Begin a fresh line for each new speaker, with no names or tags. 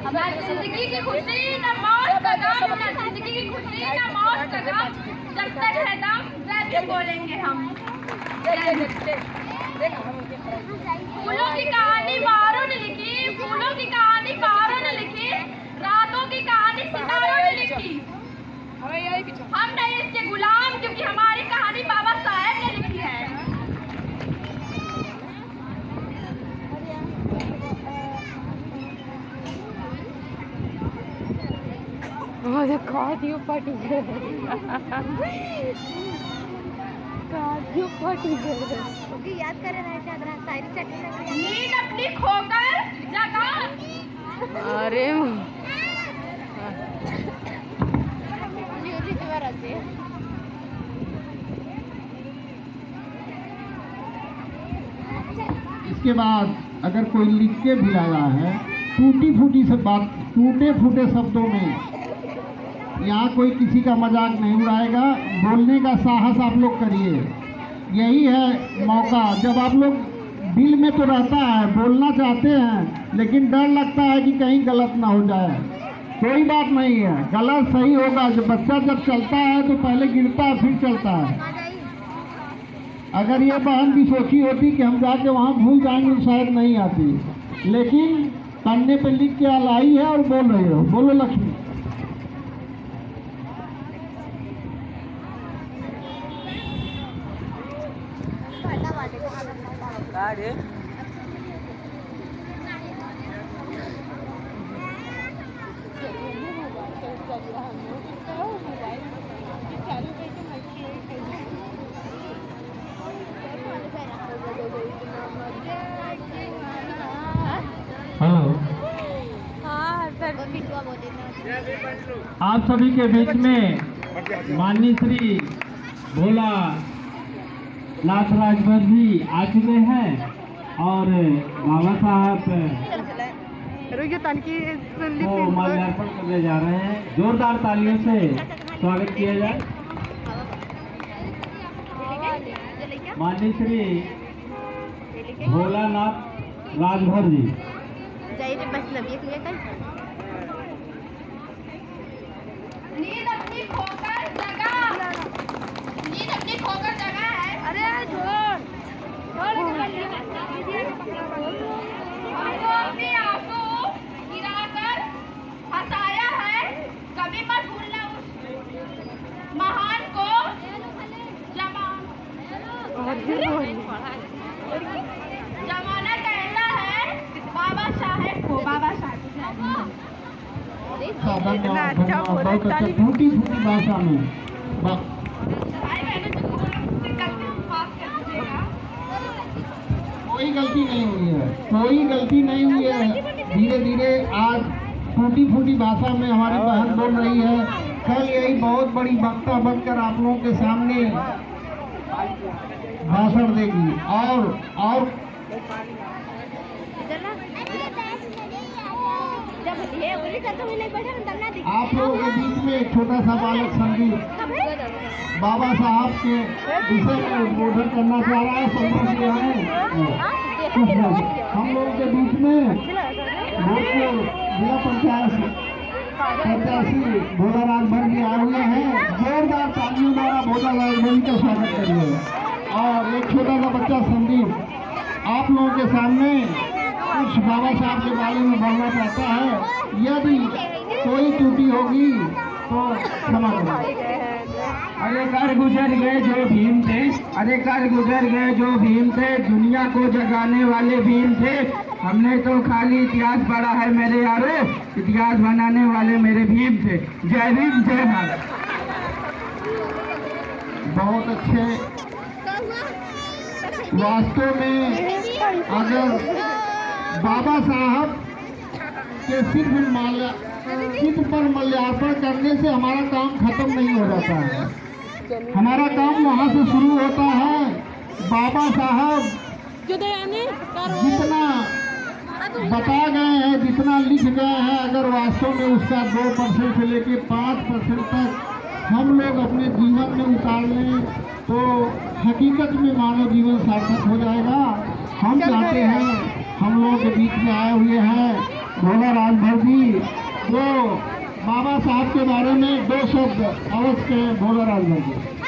हमारी जिंदगी की खुशी न मौत का गम, न जिंदगी की खुशी न मौत का गम, जब तक है दम जय भी बोलेंगे हम। फूलों की कहानी बहारों ने लिखी, फूलों की कहानी बहारों ने लिखी, रातों की कहानी सितारों ने लिखी। हम नहीं इसके गुलाम, क्योंकि हमारी कहानी बाबा साहेब ने लिखी है।
याद करे
नींद अपनी खोकर जगा।
अरे
इसके बाद अगर कोई लिख के भी आया है टूटी फूटी से बात, टूटे फूटे शब्दों में, यहाँ कोई किसी का मजाक नहीं उड़ाएगा। बोलने का साहस आप लोग करिए, यही है मौका। जब आप लोग दिल में तो रहता है, बोलना चाहते हैं, लेकिन डर लगता है कि कहीं गलत ना हो जाए। कोई बात नहीं है, गलत सही होगा। जब बच्चा जब चलता है तो पहले गिरता है फिर चलता है। अगर ये बहन भी सोची होती कि हम जाके वहाँ भूल जाएंगे तो शायद नहीं आती, लेकिन पन्ने पे लिख के लाई है और बोल रही हो। बोलो लक्ष्मी। हेलो, आप सभी के बीच में माननीय श्री भोला नाथ राजभर जी आ चुके हैं और बाबा साहब को माल्यार्पण करने जा रहे हैं। जोरदार तालियों से स्वागत किया जाए। माननीय श्री भोलानाथ राजभर जी।
नींद अपनी खोकर जगा, नींद अपनी खोकर जगा है। अरे हमको अपने आंसू गिराकर हंसाया है। कभी मत भूलना उस महान को। जमाना कहता है बाबा साहेब को, बाबा साहेब।
बहुत अच्छा, टूटी फूटी भाषा में कोई गलती नहीं हुई है, कोई गलती नहीं हुई है। धीरे धीरे आज टूटी फूटी भाषा में हमारी बहन बोल रही है। कल यही बहुत बड़ी वक्ता बनकर आप लोगों के सामने भाषण देगी और आप लोगों के बीच में एक छोटा सा बालक संदीप बाबा साहब के विषय में उद्बोधन करना चाह रहा है। संतोष जी हैं हम लोगों के बीच में जिला प्रत्याशी भोला राजभर जी आए हुए हैं। जोरदार तालियों द्वारा भोला राजभर का स्वागत करिए। और एक छोटा सा बच्चा संदीप आप लोगों के सामने कुछ बाबा साहब के बारे में बोलना चाहता है। यदि कोई त्रुटि होगी तो क्षमा करें।
अरे कर गुजर गए जो भीम थे, अरे कर गुजर गए जो भीम थे, दुनिया को जगाने वाले भीम थे। हमने तो खाली इतिहास पढ़ा है मेरे यारो, इतिहास बनाने वाले मेरे भीम थे। जय भीम जय भारत।
बहुत अच्छे। वास्तव में अगर बाबा साहब के सिर्फ चित्र पर माल्यार्पण करने से हमारा काम खत्म नहीं हो जाता है। हमारा काम वहाँ से शुरू होता है। बाबा साहब जितना बता गए हैं, जितना लिख गए हैं, अगर वास्तव में उसका 2% से लेके 5% तक हम लोग अपने जीवन में उतार लें तो हकीकत में मानव जीवन सार्थक हो जाएगा। हम चाहते हैं, हम लोगों के बीच में आए हुए हैं भोला राजभर जी, जो बाबा साहब के बारे में 2 शब्द अवश्य कहें। भोला राजभर जी।